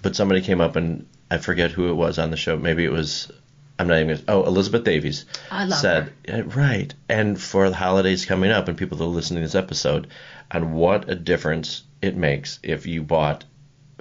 Speaker 1: But somebody came up, and I forget who it was on the show. Maybe it was, I'm not even going to, Elizabeth Davies.
Speaker 2: I love her.
Speaker 1: Right. And for the holidays coming up, and people that are listening to this episode, and what a difference it makes if you bought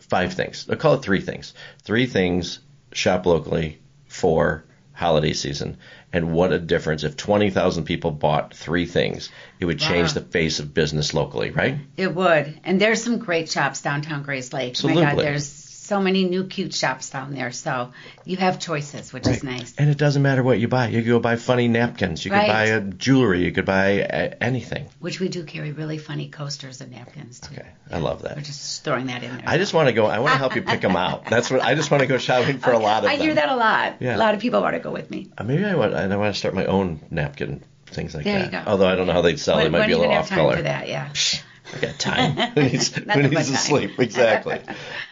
Speaker 1: 5 things. I'll call it 3 things. 3 things, shop locally for holiday season, and what a difference. If 20,000 people bought 3 things, it would change the face of business locally, right?
Speaker 2: It would. And there's some great shops downtown Grays Lake.
Speaker 1: Absolutely.
Speaker 2: My God, there's so many new cute shops down there. So you have choices, which is nice.
Speaker 1: And it doesn't matter what you buy. You could go buy funny napkins. You could buy a jewelry. You could buy anything.
Speaker 2: Which we do carry really funny coasters and napkins, too.
Speaker 1: Okay. I love that.
Speaker 2: We're just throwing that in there.
Speaker 1: I just want to go. I want to help you pick them out. That's what I just want to go shopping for a lot of them.
Speaker 2: I hear that a lot.
Speaker 1: Yeah.
Speaker 2: A lot of people want to go with me.
Speaker 1: Maybe I want to start my own napkin, things like that.
Speaker 2: There you go.
Speaker 1: Although I don't know how they'd sell. They might be a little off color.
Speaker 2: When do you have time for that? Yeah.
Speaker 1: I got time. Who needs to sleep? Exactly.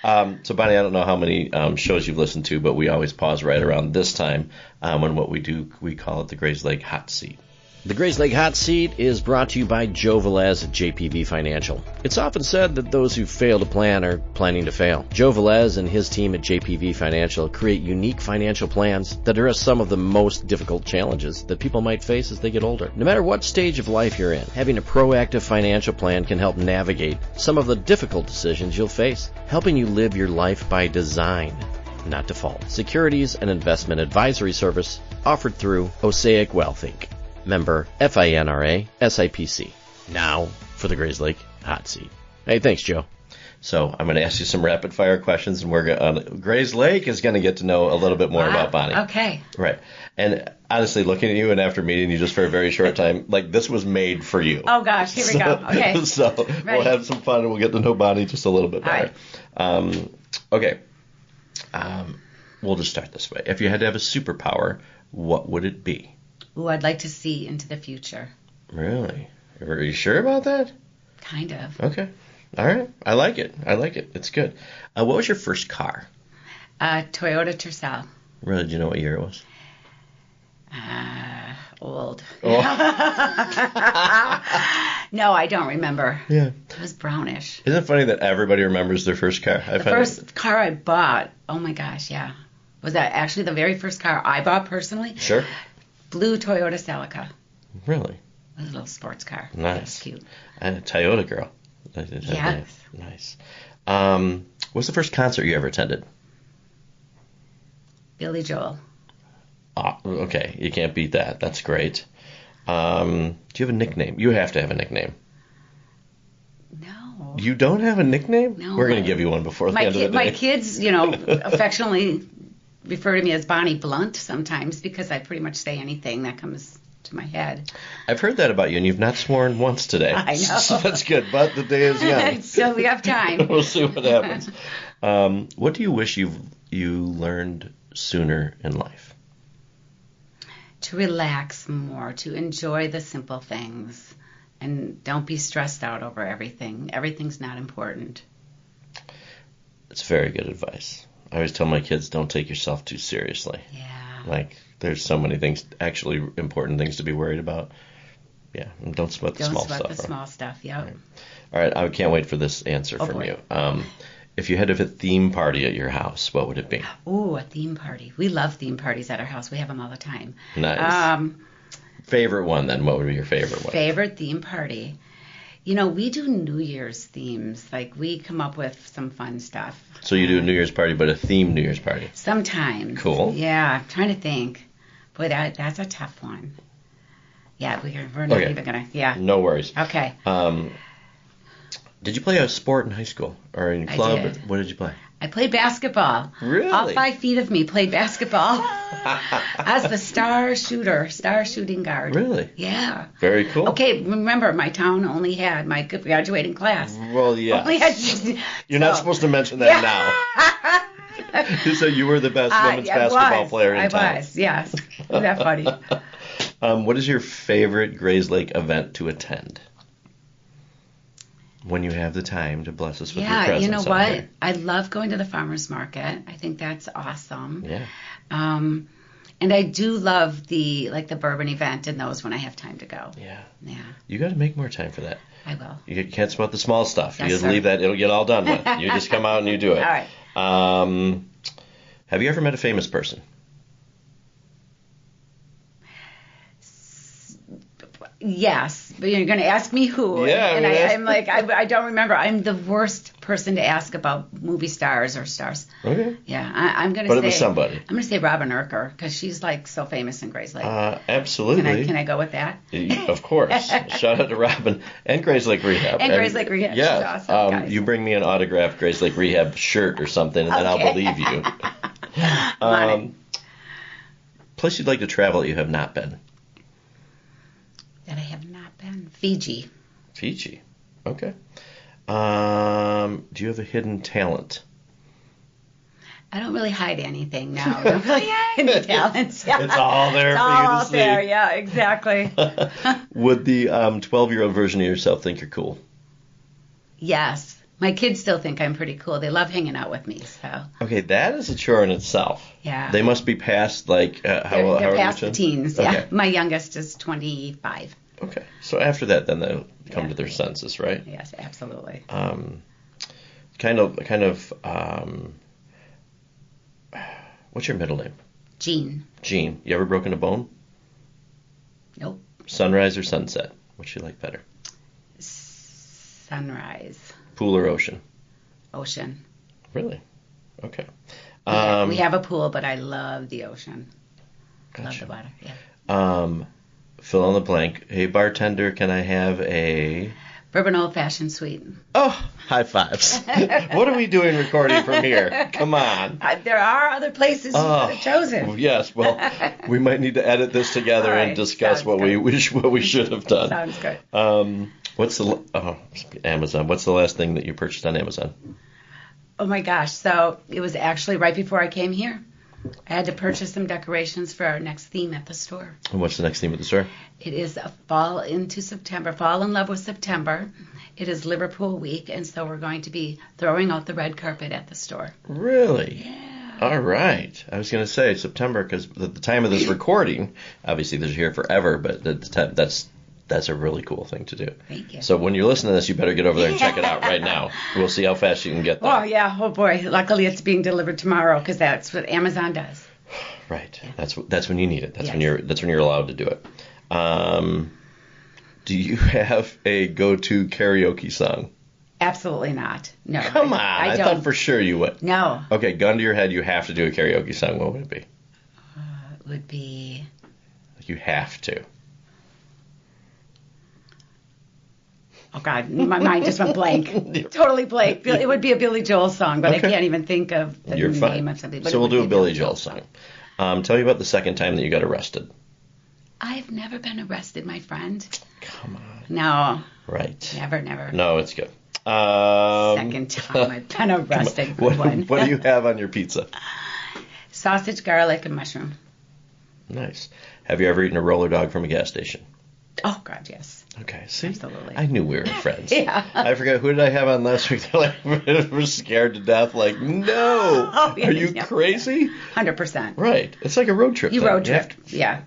Speaker 1: So, Bonnie, I don't know how many shows you've listened to, but we always pause right around this time on what we do. We call it the Grays Lake Hot Seat. The Grays Lake Hot Seat is brought to you by Joe Velez at JPV Financial. It's often said that those who fail to plan are planning to fail. Joe Velez and his team at JPV Financial create unique financial plans that address some of the most difficult challenges that people might face as they get older. No matter what stage of life you're in, having a proactive financial plan can help navigate some of the difficult decisions you'll face, helping you live your life by design, not default. Securities and investment advisory service offered through Osaic Wealth, Inc. Member FINRA SIPC. Now for the Grays Lake Hot Seat. Hey, thanks, Joe. So I'm going to ask you some rapid fire questions, and Grays Lake is going to get to know a little bit more about Bonnie.
Speaker 2: Okay.
Speaker 1: Right. And honestly, looking at you and after meeting you just for a very short time, like this was made for you.
Speaker 2: Oh gosh, here we go. Okay.
Speaker 1: So we'll have some fun and we'll get to know Bonnie just a little bit better.
Speaker 2: Right.
Speaker 1: Okay. We'll just start this way. If you had to have a superpower, what would it be?
Speaker 2: Ooh, I'd like to see into the future.
Speaker 1: Really? Are you sure about that?
Speaker 2: Kind of.
Speaker 1: Okay. All right. I like it. It's good. What was your first car?
Speaker 2: Toyota Tercel.
Speaker 1: Really? Do you know what year it was?
Speaker 2: Old.
Speaker 1: Oh.
Speaker 2: No, I don't remember.
Speaker 1: Yeah.
Speaker 2: It was brownish.
Speaker 1: Isn't it funny that everybody remembers their first car?
Speaker 2: The first car I bought, oh my gosh, yeah. Was that actually the very first car I bought personally?
Speaker 1: Sure. Blue
Speaker 2: Toyota Celica.
Speaker 1: Really?
Speaker 2: It was a little sports car.
Speaker 1: Nice.
Speaker 2: That was cute.
Speaker 1: And a Toyota girl.
Speaker 2: Yes.
Speaker 1: Nice. What's the first concert you ever attended?
Speaker 2: Billy Joel.
Speaker 1: Oh, okay. You can't beat that. That's great. Do you have a nickname? You have to have a nickname.
Speaker 2: No.
Speaker 1: You don't have a nickname?
Speaker 2: No.
Speaker 1: We're going to give you one before the end of the day.
Speaker 2: My kids, affectionately refer to me as Bonnie Blunt sometimes because I pretty much say anything that comes to my head.
Speaker 1: I've heard that about you, and you've not sworn once today.
Speaker 2: I know.
Speaker 1: So that's good, but the day is young.
Speaker 2: So we have time.
Speaker 1: We'll see what happens. What do you wish you learned sooner in life?
Speaker 2: To relax more, to enjoy the simple things, and don't be stressed out over everything. Everything's not important.
Speaker 1: It's very good advice. I always tell my kids, don't take yourself too seriously.
Speaker 2: Yeah.
Speaker 1: Like, there's so many things, actually important things to be worried about. Yeah, and don't sweat the small stuff.
Speaker 2: Don't sweat the small stuff, yep.
Speaker 1: All right, I can't wait for this answer from you. If you had to have a theme party at your house, what would it be?
Speaker 2: Ooh, a theme party. We love theme parties at our house. We have them all the time.
Speaker 1: Nice. Favorite one, then? What would be your favorite one?
Speaker 2: Favorite theme party? We do New Year's themes. Like, we come up with some fun stuff.
Speaker 1: So you do a New Year's party, but a themed New Year's party?
Speaker 2: Sometimes.
Speaker 1: Cool.
Speaker 2: Yeah, I'm trying to think. Boy, that's a tough one. Yeah, we're not even going to, yeah.
Speaker 1: No worries.
Speaker 2: Okay.
Speaker 1: Did you play a sport in high school or in club?
Speaker 2: I did.
Speaker 1: What did you play?
Speaker 2: I played basketball.
Speaker 1: Really?
Speaker 2: All 5 feet of me played basketball. I was the star shooting guard.
Speaker 1: Really?
Speaker 2: Yeah.
Speaker 1: Very cool.
Speaker 2: Okay, remember, my town only had my graduating class.
Speaker 1: Well, yeah. You're not supposed to mention that now. So you were the best women's basketball player in town.
Speaker 2: I was, yes. Isn't that funny?
Speaker 1: What is your favorite Grays Lake event to attend? When you have the time to bless us with your presence.
Speaker 2: Yeah, you know what? I love going to the farmer's market. I think that's awesome.
Speaker 1: Yeah.
Speaker 2: And I do love the bourbon event and those when I have time to go.
Speaker 1: Yeah.
Speaker 2: Yeah.
Speaker 1: You got to make more time for that.
Speaker 2: I will.
Speaker 1: You can't sweat the small stuff.
Speaker 2: Yes,
Speaker 1: you just leave that; it'll get all done with. You just come out and you do it.
Speaker 2: All right.
Speaker 1: Have you ever met a famous person?
Speaker 2: Yes, But you're going to ask me who.
Speaker 4: Yeah.
Speaker 2: And I'm like, I don't remember. I'm the worst person to ask about movie stars or stars.
Speaker 4: Okay.
Speaker 2: Yeah, I'm going to say.
Speaker 4: But it was somebody.
Speaker 2: I'm going to say Robin Urker because she's like so famous in Grays Lake.
Speaker 4: Absolutely.
Speaker 2: Can I go with that?
Speaker 4: Of course. Shout out to Robin and Grays Lake Rehab.
Speaker 2: And Grays Lake Rehab.
Speaker 4: Yeah.
Speaker 2: She's awesome, guys.
Speaker 4: You bring me an autographed Grays Lake Rehab shirt or something, and then I'll believe you. Place you'd like to travel that you have not been.
Speaker 2: That I have not been. Fiji.
Speaker 4: Fiji. Okay. Do you have a hidden talent?
Speaker 2: I don't really hide anything now. I don't really hide any talents. Yeah.
Speaker 4: It's all there
Speaker 2: It's
Speaker 4: for
Speaker 2: all
Speaker 4: you to
Speaker 2: out
Speaker 4: see.
Speaker 2: there. Yeah, exactly.
Speaker 4: Would the 12-year-old version of yourself think you're cool?
Speaker 2: Yes. My kids still think I'm pretty cool. They love hanging out with me. So.
Speaker 4: Okay, that is a chore in itself.
Speaker 2: Yeah.
Speaker 4: They must be past, like, how
Speaker 2: They're
Speaker 4: old
Speaker 2: past
Speaker 4: are
Speaker 2: the teens. Yeah.
Speaker 4: Okay.
Speaker 2: My youngest is 25.
Speaker 4: Okay. So after that, then they'll come to their senses, right?
Speaker 2: Yes, absolutely.
Speaker 4: What's your middle name?
Speaker 2: Jean.
Speaker 4: Jean. You ever broken a bone?
Speaker 2: Nope.
Speaker 4: Sunrise or sunset? What you like better?
Speaker 2: Sunrise.
Speaker 4: Pool or ocean?
Speaker 2: Ocean.
Speaker 4: Really? Okay.
Speaker 2: We have a pool, but I love the ocean.
Speaker 4: Gotcha.
Speaker 2: Love the water, yeah.
Speaker 4: Fill in the blank. Hey, bartender, can I have a...
Speaker 2: Bourbon Old Fashioned Sweet.
Speaker 4: Oh, high fives. What are we doing recording from here? Come on.
Speaker 2: There are other places you could have chosen.
Speaker 4: Yes, well, we might need to edit this together
Speaker 2: All right,
Speaker 4: and discuss what we should have done.
Speaker 2: Sounds good.
Speaker 4: Amazon. What's the last thing that you purchased on Amazon?
Speaker 2: Oh my gosh. So it was actually right before I came here. I had to purchase some decorations for our next theme at the store.
Speaker 4: And what's the next theme at the store?
Speaker 2: It is a fall into September. Fall in love with September. It is Liverpool week, and so we're going to be throwing out the red carpet at the store.
Speaker 4: Really?
Speaker 2: Yeah.
Speaker 4: All right. I was going to say September because at the time of this recording, obviously they're here forever, but that's a really cool thing to do.
Speaker 2: Thank you.
Speaker 4: So when you listen to this, you better get over there and check it out right now. We'll see how fast you can get there.
Speaker 2: Oh, yeah. Oh, boy. Luckily, it's being delivered tomorrow because that's what Amazon does.
Speaker 4: Right. Yeah. That's when you need it. That's
Speaker 2: Yes.
Speaker 4: when you're allowed to do it. Do you have a go-to karaoke song?
Speaker 2: Absolutely not. No.
Speaker 4: Come on.
Speaker 2: I
Speaker 4: I
Speaker 2: don't.
Speaker 4: thought for sure you would.
Speaker 2: No.
Speaker 4: Okay, gun to your head, you have to do a karaoke song. What would it be?
Speaker 2: It would be...
Speaker 4: You have to.
Speaker 2: Oh, God. My mind just went blank. Totally blank. It would be a Billy Joel song, but
Speaker 4: Okay.
Speaker 2: I can't even think of the
Speaker 4: You're
Speaker 2: name
Speaker 4: fine.
Speaker 2: of something. But
Speaker 4: So
Speaker 2: it
Speaker 4: we'll
Speaker 2: would
Speaker 4: do
Speaker 2: be
Speaker 4: a Billy Joel song. Tell me about the second time that you got arrested.
Speaker 2: I've never been arrested, my friend.
Speaker 4: Come on.
Speaker 2: No.
Speaker 4: Right.
Speaker 2: Never.
Speaker 4: No, it's good.
Speaker 2: Second time I've been arrested. Good one.
Speaker 4: What do you have on your pizza?
Speaker 2: Sausage, garlic, and mushroom.
Speaker 4: Nice. Have you ever eaten a roller dog from a gas station?
Speaker 2: Oh, God, yes.
Speaker 4: Okay, see?
Speaker 2: Absolutely.
Speaker 4: I knew we were friends.
Speaker 2: Yeah.
Speaker 4: I forgot, who did I have on last week? They're like, we're scared to death. Like, no.
Speaker 2: Oh, yeah,
Speaker 4: Are you
Speaker 2: yeah.
Speaker 4: crazy?
Speaker 2: 100%.
Speaker 4: Right. It's like a road trip.
Speaker 2: You
Speaker 4: thing.
Speaker 2: road
Speaker 4: You have
Speaker 2: trip. Yeah.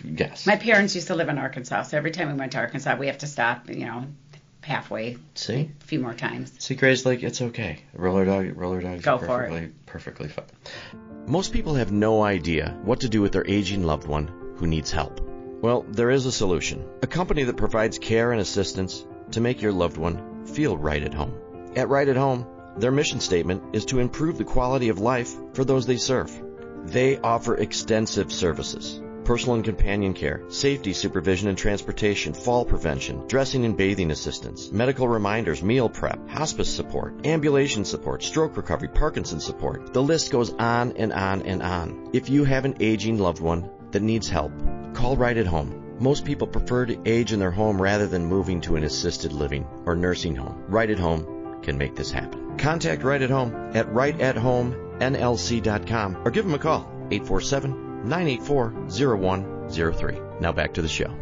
Speaker 4: Yes.
Speaker 2: My parents used to live in Arkansas, so every time we went to Arkansas, we have to stop, halfway.
Speaker 4: See?
Speaker 2: A few more times.
Speaker 4: See, Grace, like, it's okay. Roller dogs
Speaker 2: Go
Speaker 4: are
Speaker 2: for it.
Speaker 4: perfectly fine.
Speaker 1: Most people have no idea what to do with their aging loved one who needs help. Well, there is a solution. A company that provides care and assistance to make your loved one feel right at home. At Right at Home, their mission statement is to improve the quality of life for those they serve. They offer extensive services: personal and companion care, safety supervision and transportation, fall prevention, dressing and bathing assistance, medical reminders, meal prep, hospice support, ambulation support, stroke recovery, Parkinson's support. The list goes on and on and on. If you have an aging loved one that needs help, call Right at Home. Most people prefer to age in their home rather than moving to an assisted living or nursing home. Right at Home can make this happen. Contact Right at Home at rightathomenlc.com or give them a call, 847-984-0103. Now back to the show.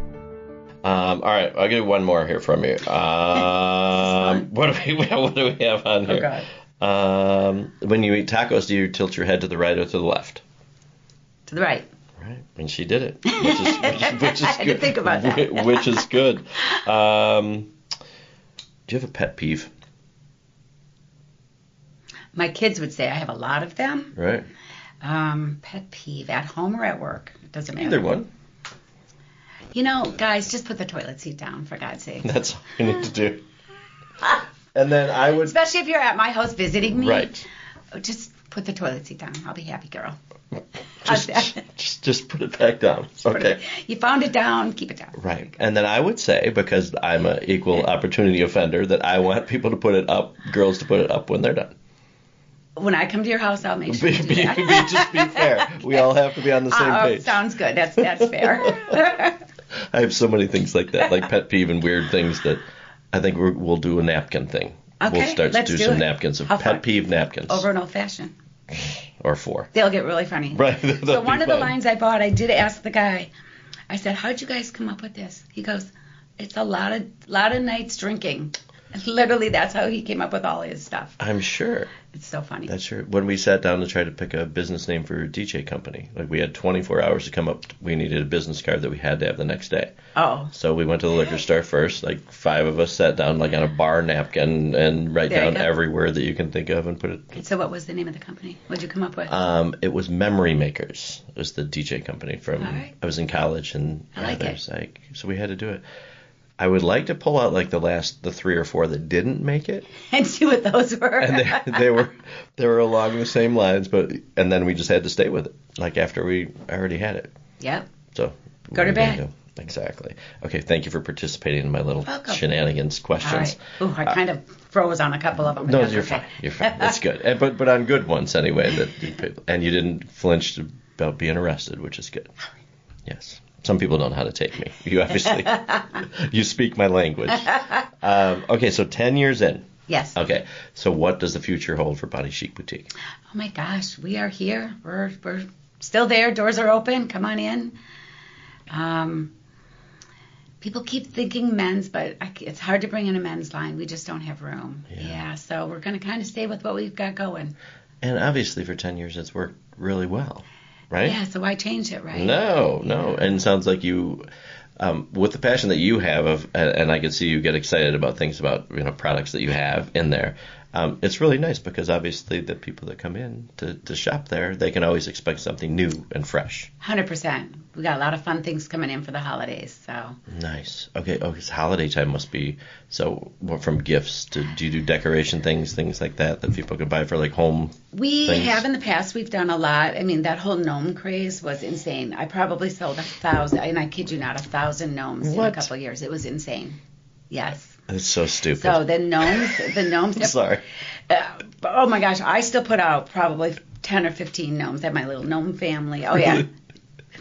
Speaker 4: All right, I'll give one more here from you. What do we have on here?
Speaker 2: Oh, God.
Speaker 4: When you eat tacos, do you tilt your head to the right or to the left?
Speaker 2: To the right.
Speaker 4: Right, and she did it, which is
Speaker 2: I had to think about that.
Speaker 4: Which is good. Do you have a pet peeve?
Speaker 2: My kids would say I have a lot of them.
Speaker 4: Right.
Speaker 2: Pet peeve, at home or at work? It doesn't matter.
Speaker 4: Either one.
Speaker 2: You know, guys, just put the toilet seat down, for God's sake.
Speaker 4: That's all you need to do. And then I would...
Speaker 2: Especially if you're at my house visiting me.
Speaker 4: Right.
Speaker 2: Just put the toilet seat down. I'll be happy, girl.
Speaker 4: Just put it back down. Okay.
Speaker 2: You found it down, keep it down.
Speaker 4: Right. And then I would say, because I'm an equal opportunity offender, that I want people to put it up, girls to put it up when they're done.
Speaker 2: When I come to your house, I'll make sure you do that.
Speaker 4: Just be fair. We all have to be on the same page.
Speaker 2: Sounds good. That's fair.
Speaker 4: I have so many things like that, like pet peeve and weird things that I think we'll do a napkin thing.
Speaker 2: Okay,
Speaker 4: we'll start to do some napkins of pet peeve napkins.
Speaker 2: Over an old fashioned.
Speaker 4: Or 4.
Speaker 2: They'll get really funny.
Speaker 4: Right.
Speaker 2: So one of the lines I bought, I did ask the guy. I said, "How'd you guys come up with this?" He goes, "It's a lot of nights drinking." Literally, that's how he came up with all his stuff.
Speaker 4: I'm sure.
Speaker 2: It's so funny.
Speaker 4: That's true. When we sat down to try to pick a business name for a DJ company, like we had 24 hours to come up. We needed a business card that we had to have the next day.
Speaker 2: Oh.
Speaker 4: So we went to the liquor store first. Like 5 of us sat down like on a bar napkin and write down every word that you can think of and put it.
Speaker 2: So what was the name of the company? What'd you come up with?
Speaker 4: It was Memory Makers. It was the DJ company from.
Speaker 2: All right.
Speaker 4: I was in college and
Speaker 2: I like it.
Speaker 4: So we had to do it. I would like to pull out like the 3 or 4 that didn't make it,
Speaker 2: and see what those were.
Speaker 4: And they were along the same lines, and then we just had to stay with it. Like after we already had it.
Speaker 2: Yep.
Speaker 4: So
Speaker 2: go to bed.
Speaker 4: Exactly. Okay. Thank you for participating in my little shenanigans questions.
Speaker 2: All right. Ooh, I kind of froze on a couple of them.
Speaker 4: No, you're fine. You're fine. That's good. But on good ones anyway. And you didn't flinch about being arrested, which is good. Yes. Some people don't know how to take me. You obviously, you speak my language. Okay, so 10 years in.
Speaker 2: Yes.
Speaker 4: Okay, so what does the future hold for Body Chic Boutique?
Speaker 2: Oh my gosh, we are here. We're still there. Doors are open. Come on in. People keep thinking men's, but it's hard to bring in a men's line. We just don't have room. Yeah, so we're going to kind of stay with what we've got going.
Speaker 4: And obviously for 10 years it's worked really well. Right?
Speaker 2: Yeah, so why change it, right?
Speaker 4: No. And it sounds like you, with the passion that you have, and I can see you get excited about things about products that you have in there. It's really nice because obviously the people that come in to shop there, they can always expect something new and fresh.
Speaker 2: 100%. We got a lot of fun things coming in for the holidays. So
Speaker 4: nice. Okay. Oh, because holiday time must be from gifts to do you do decoration things like that people can buy for like home.
Speaker 2: We
Speaker 4: things?
Speaker 2: have in the past. We've done a lot. I mean, that whole gnome craze was insane. I probably sold 1,000, and I kid you not, 1,000 gnomes in a couple of years. It was insane. Yes.
Speaker 4: It's so stupid.
Speaker 2: So the gnomes.
Speaker 4: I'm sorry.
Speaker 2: Oh my gosh, I still put out probably 10 or 15 gnomes. I have my little gnome family. Oh yeah.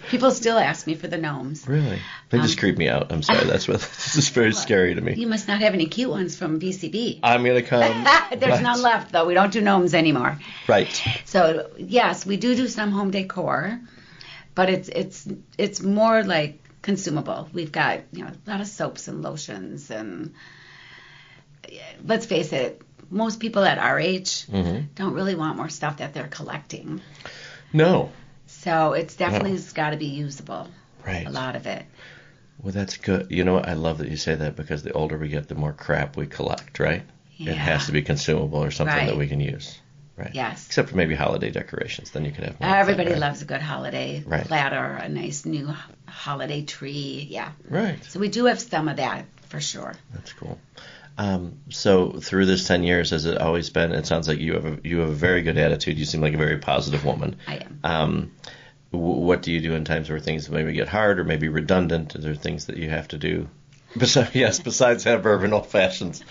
Speaker 2: People still ask me for the gnomes.
Speaker 4: Really? They just creep me out. I'm sorry. This is very scary to me.
Speaker 2: You must not have any cute ones from BCB.
Speaker 4: I'm gonna come.
Speaker 2: There's none left though. We don't do gnomes anymore.
Speaker 4: Right.
Speaker 2: So yes, we do some home decor, but it's more like consumable. We've got a lot of soaps and lotions, and let's face it, most people at our age don't really want more stuff that they're collecting.
Speaker 4: No.
Speaker 2: So it's definitely it's got to be usable.
Speaker 4: Right.
Speaker 2: A lot of it.
Speaker 4: Well, that's good. You know what? I love that you say that because the older we get, the more crap we collect, right?
Speaker 2: Yeah.
Speaker 4: It has to be consumable or something that we can use. Right.
Speaker 2: Yes.
Speaker 4: Except for maybe holiday decorations. Then you could have more.
Speaker 2: Everybody loves a good holiday platter, a nice new holiday tree. Yeah.
Speaker 4: Right.
Speaker 2: So we do have some of that for sure.
Speaker 4: That's cool. So through this 10 years, has it always been? It sounds like you have a very good attitude. You seem like a very positive woman.
Speaker 2: I am.
Speaker 4: What do you do in times where things maybe get hard or maybe redundant? Are there things that you have to do? Besides have bourbon old fashions,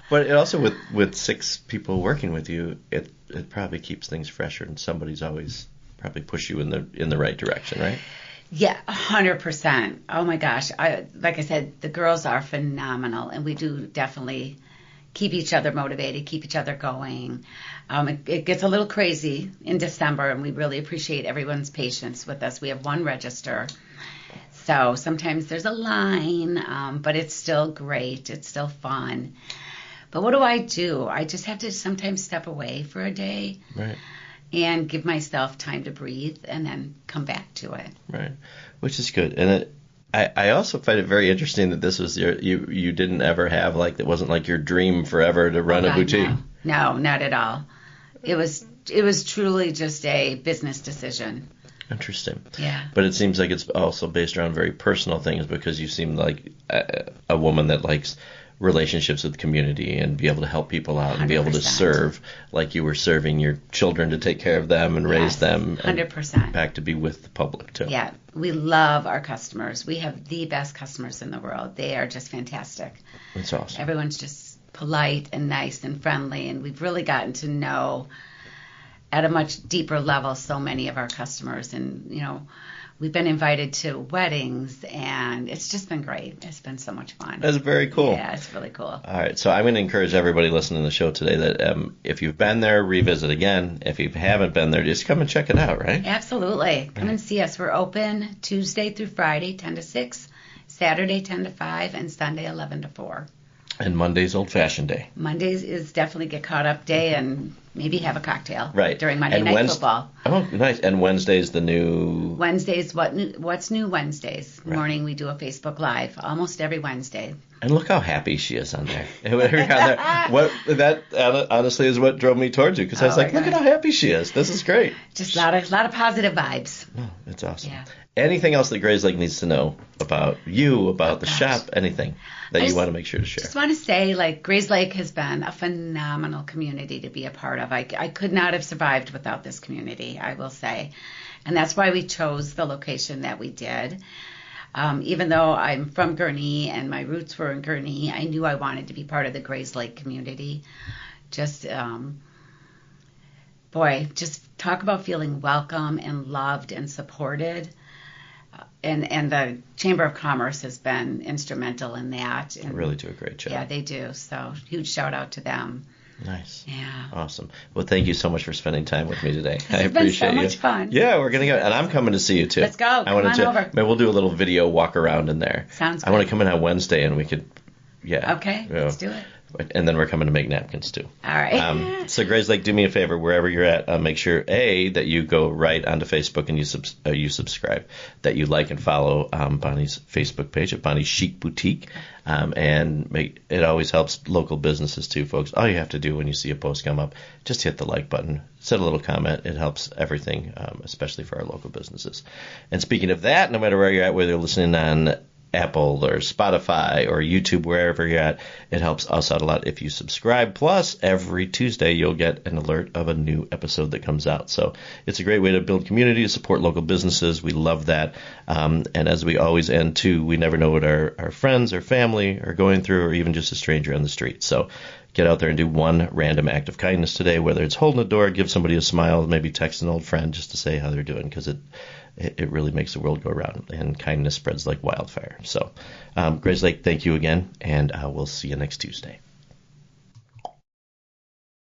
Speaker 4: but it also with 6 people working with you, it probably keeps things fresher, and somebody's always probably push you in the right direction, right?
Speaker 2: Yeah, 100%. Oh my gosh, like I said, the girls are phenomenal, and we do definitely keep each other motivated, keep each other going. It gets a little crazy in December, and we really appreciate everyone's patience with us. We have 1 register. So sometimes there's a line, but it's still great. It's still fun. But what do? I just have to sometimes step away for a day and give myself time to breathe and then come back to it. Right,
Speaker 4: which is good. And I also find it very interesting that this was you didn't ever have it wasn't like your dream forever to run a boutique.
Speaker 2: No, not at all. It was truly just a business decision.
Speaker 4: Interesting.
Speaker 2: Yeah.
Speaker 4: But it seems like it's also based around very personal things, because you seem like a woman that likes relationships with the community and be able to help people out and be able to
Speaker 2: 100%.
Speaker 4: serve like you were serving your children to take care of them and raise them.
Speaker 2: 100%.
Speaker 4: Back to be with the public, too.
Speaker 2: Yeah, we love our customers. We have the best customers in the world. They are just fantastic.
Speaker 4: That's awesome.
Speaker 2: Everyone's just polite and nice and friendly, and we've really gotten to know at a much deeper level so many of our customers. And, you know, we've been invited to weddings, and it's just been great. It's been so much fun.
Speaker 4: That's very cool.
Speaker 2: Yeah, it's really cool.
Speaker 4: All right, so I'm going to encourage everybody listening to the show today that if you've been there, revisit again. If you haven't been there, just come and check it out, right?
Speaker 2: Absolutely. Come and see us. We're open Tuesday through Friday, 10 to 6, Saturday, 10 to 5, and Sunday, 11 to 4.
Speaker 4: And Monday's old-fashioned day.
Speaker 2: Mondays is definitely get caught up day, and maybe have a cocktail during Monday
Speaker 4: and
Speaker 2: Night Football.
Speaker 4: Oh, nice. And Wednesday's the new...
Speaker 2: Wednesdays, what's new Wednesdays? Right. Morning we do a Facebook Live almost every Wednesday.
Speaker 4: And look how happy she is on there. That honestly is what drove me towards you, because I was like, look at how happy she is. This is great.
Speaker 2: Just a lot of positive vibes.
Speaker 4: Oh, it's awesome.
Speaker 2: Yeah.
Speaker 4: Anything else that Grayslake needs to know about you, about the shop, anything that you want to make sure to share?
Speaker 2: I just want to say, like, Grayslake has been a phenomenal community to be a part of. I could not have survived without this community, I will say. And that's why we chose the location that we did. Even though I'm from Gurnee and my roots were in Gurnee, I knew I wanted to be part of the Grayslake community. Just talk about feeling welcome and loved and supported. And the Chamber of Commerce has been instrumental in that. And
Speaker 4: they really do a great job.
Speaker 2: Yeah, they do. So huge shout out to them.
Speaker 4: Nice.
Speaker 2: Yeah.
Speaker 4: Awesome. Well, thank you so much for spending time with me today.
Speaker 2: I appreciate it. It's been so much fun.
Speaker 4: Yeah, we're going to go. And I'm coming to see you, too.
Speaker 2: Let's go. Come on over.
Speaker 4: Maybe we'll do a little video walk around in there.
Speaker 2: Sounds good.
Speaker 4: I want to come in on Wednesday, and we could,
Speaker 2: Okay, let's do it.
Speaker 4: And then we're coming to make napkins, too.
Speaker 2: All right.
Speaker 4: So, Grayslake, do me a favor, wherever you're at, make sure, that you go right onto Facebook and you subscribe, that you like and follow Bonnie's Facebook page at Bonnie's Chic Boutique. It always helps local businesses, too, folks. All you have to do when you see a post come up, just hit the like button, set a little comment. It helps everything, especially for our local businesses. And speaking of that, no matter where you're at, whether you're listening on Apple or Spotify or YouTube, wherever you're at, it helps us out a lot if you subscribe. Plus, every Tuesday you'll get an alert of a new episode that comes out. So it's a great way to build community, to support local businesses. We love that. And as we always end, too, we never know what our friends or family are going through, or even just a stranger on the street. So get out there and do one random act of kindness today, whether it's holding a door, give somebody a smile, maybe text an old friend just to say how they're doing, because it really makes the world go around, and kindness spreads like wildfire. So, Grayslake, thank you again, and we'll see you next Tuesday.